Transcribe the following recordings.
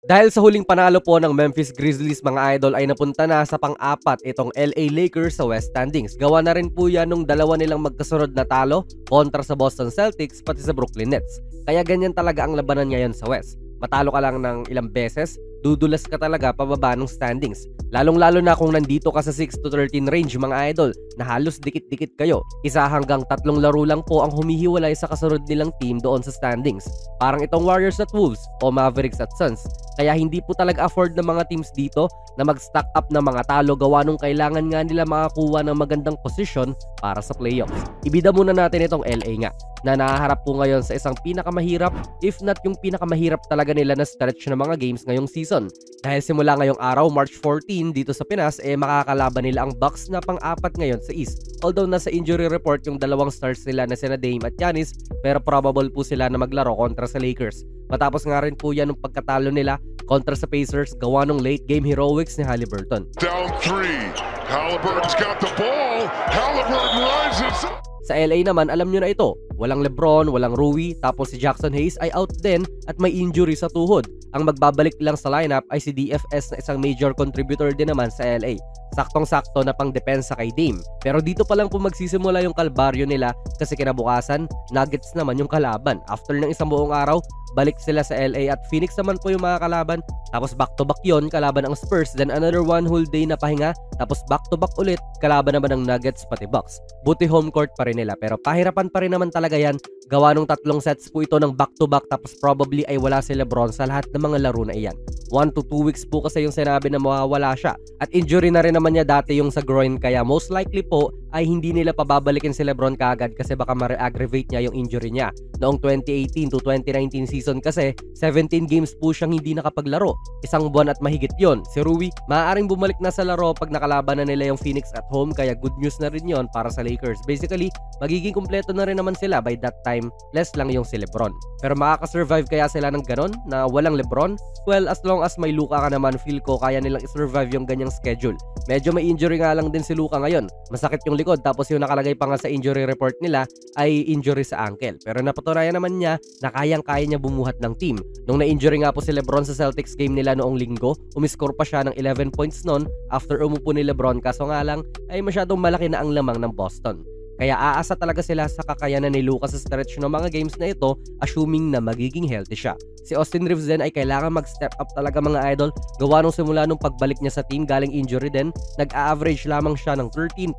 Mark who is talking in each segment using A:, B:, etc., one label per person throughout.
A: Dahil sa huling panalo po ng Memphis Grizzlies mga idol ay napunta na sa pang-apat itong LA Lakers sa West Standings. Gawa na rin po yan nung dalawa nilang magkasunod na talo kontra sa Boston Celtics pati sa Brooklyn Nets. Kaya ganyan talaga ang labanan ngayon sa West. Matalo ka lang ng ilang beses, dudulas ka talaga pababa ng standings. Lalong-lalo na kung nandito ka sa 6 to 13 range mga idol na halos dikit-dikit kayo. Isa hanggang 3 laro lang po ang humihiwalay sa kasunod nilang team doon sa standings. Parang itong Warriors at Wolves o Mavericks at Suns. Kaya hindi po talaga afford ng mga teams dito na mag-stack up ng mga talo gawa nung kailangan nga nila makakuha ng magandang posisyon para sa playoffs. Ibida muna natin itong LA nga na nahaharap po ngayon sa isang pinakamahirap if not yung pinakamahirap talaga nila na stretch ng mga games ngayong season. Dahil simula ngayong araw, March 14 dito sa Pinas, makakalaban nila ang Bucks na pang-apat ngayon sa East. Although nasa injury report yung dalawang stars nila na sina Dame at Giannis, pero probable po sila na maglaro kontra sa Lakers. Matapos nga rin po yan ng pagkatalo nila kontra sa Pacers gawa ng late game heroics ni Haliburton.
B: Down 3, Haliburton's got the ball, Haliburton rises.
A: Sa LA naman, alam nyo na ito, walang LeBron, walang Rui, tapos si Jackson Hayes ay out din at may injury sa tuhod. Ang magbabalik lang sa lineup ay si DFS na isang major contributor din naman sa LA. Saktong-sakto na pang depensa kay Dame. Pero dito pa lang po magsisimula yung kalbaryo nila kasi kinabukasan, Nuggets naman yung kalaban. After ng isang buong araw, balik sila sa LA at Phoenix naman po yung mga kalaban. Tapos back-to-back yon, kalaban ang Spurs, then another one whole day na pahinga, tapos back-to-back ulit, kalaban naman ng Nuggets pati Bucks. Buti home court pa rin nila pero pahirapan pa rin naman talaga yan. Gawa nung 3 sets po ito ng back-to-back tapos probably ay wala si LeBron sa lahat ng mga laro na iyan. 1 to 2 weeks po kasi yung sinabi na mawawala siya. At injury na rin naman niya dati yung sa groin kaya most likely po ay hindi nila pababalikin si LeBron kaagad kasi baka ma-re-aggravate niya yung injury niya. Noong 2018 to 2019 season kasi 17 games po siyang hindi nakapaglaro. Isang buwan at mahigit yon. Si Rui maaaring bumalik na sa laro pag nakalaban na nila yung Phoenix at home kaya good news na rin yon para sa Lakers. Basically, magiging kumpleto na rin naman sila by that time, less lang yung si LeBron. Pero makaka-survive kaya sila ng ganon na walang LeBron? Well, as long as may Luka ka naman, feel ko kaya nilang i-survive yung ganyang schedule. Medyo may injury nga lang din si Luka ngayon. Masakit yung likod tapos yung nakalagay pa nga sa injury report nila ay injury sa ankle. Pero napatunayan naman niya na kayang-kaya niya bumuhat ng team. Nung na-injury nga po si LeBron sa Celtics game nila noong linggo, umiscore pa siya ng 11 points noon after umupo ni LeBron kaso nga lang ay masyadong malaki na ang lamang ng Boston. Kaya aasa talaga sila sa kakayanan ni Luka sa stretch ng mga games na ito assuming na magiging healthy siya. Si Austin Reeves din ay kailangan mag-step up talaga mga idol gawa nung simula nung pagbalik niya sa team galing injury din, nag-a-average lamang siya ng 13.7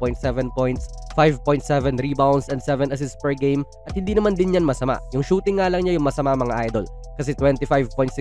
A: points, 5.7 rebounds and 7 assists per game at hindi naman din yan masama. Yung shooting nga lang niya yung masama mga idol kasi 25.6%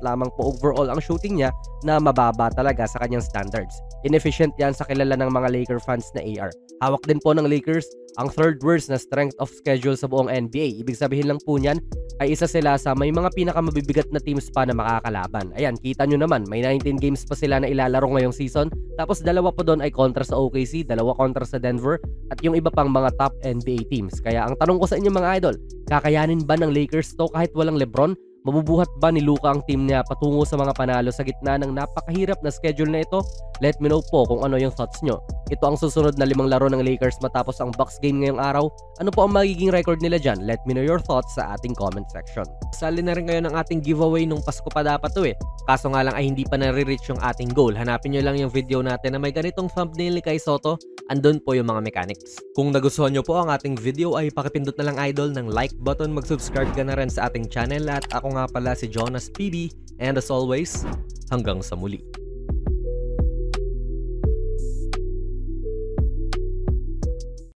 A: lamang po overall ang shooting niya na mababa talaga sa kanyang standards. Inefficient yan sa kilala ng mga Laker fans na AR. Hawak din po ng Lakers ang third worst na strength of schedule sa buong NBA. Ibig sabihin lang po niyan ay isa sila sa may mga pinakamabibigat na teams pa na makakalaban. Ayan, kita nyo naman, may 19 games pa sila na ilalaro ngayong season. Tapos dalawa po doon ay kontra sa OKC, dalawa kontra sa Denver, at yung iba pang mga top NBA teams. Kaya ang tanong ko sa inyo mga idol, kakayanin ba ng Lakers to kahit walang LeBron? Mabubuhat ba ni Luka ang team niya patungo sa mga panalo sa gitna ng napakahirap na schedule na ito? Let me know po kung ano yung thoughts nyo. Ito ang susunod na 5 laro ng Lakers matapos ang Bucks game ngayong araw. Ano po ang magiging record nila dyan? Let me know your thoughts sa ating comment section. Sali na rin ngayon ang ating giveaway nung Pasko pa dapat to Kaso nga lang ay hindi pa nare-reach yung ating goal. Hanapin nyo lang yung video natin na may ganitong thumbnail ni Kai Sotto. Andun po yung mga mechanics. Kung nagustuhan nyo po ang ating video ay pakipindot na lang idol ng like button, mag-subscribe ka na rin sa ating channel at ako nga pala si Jonas PB and as always, hanggang sa muli.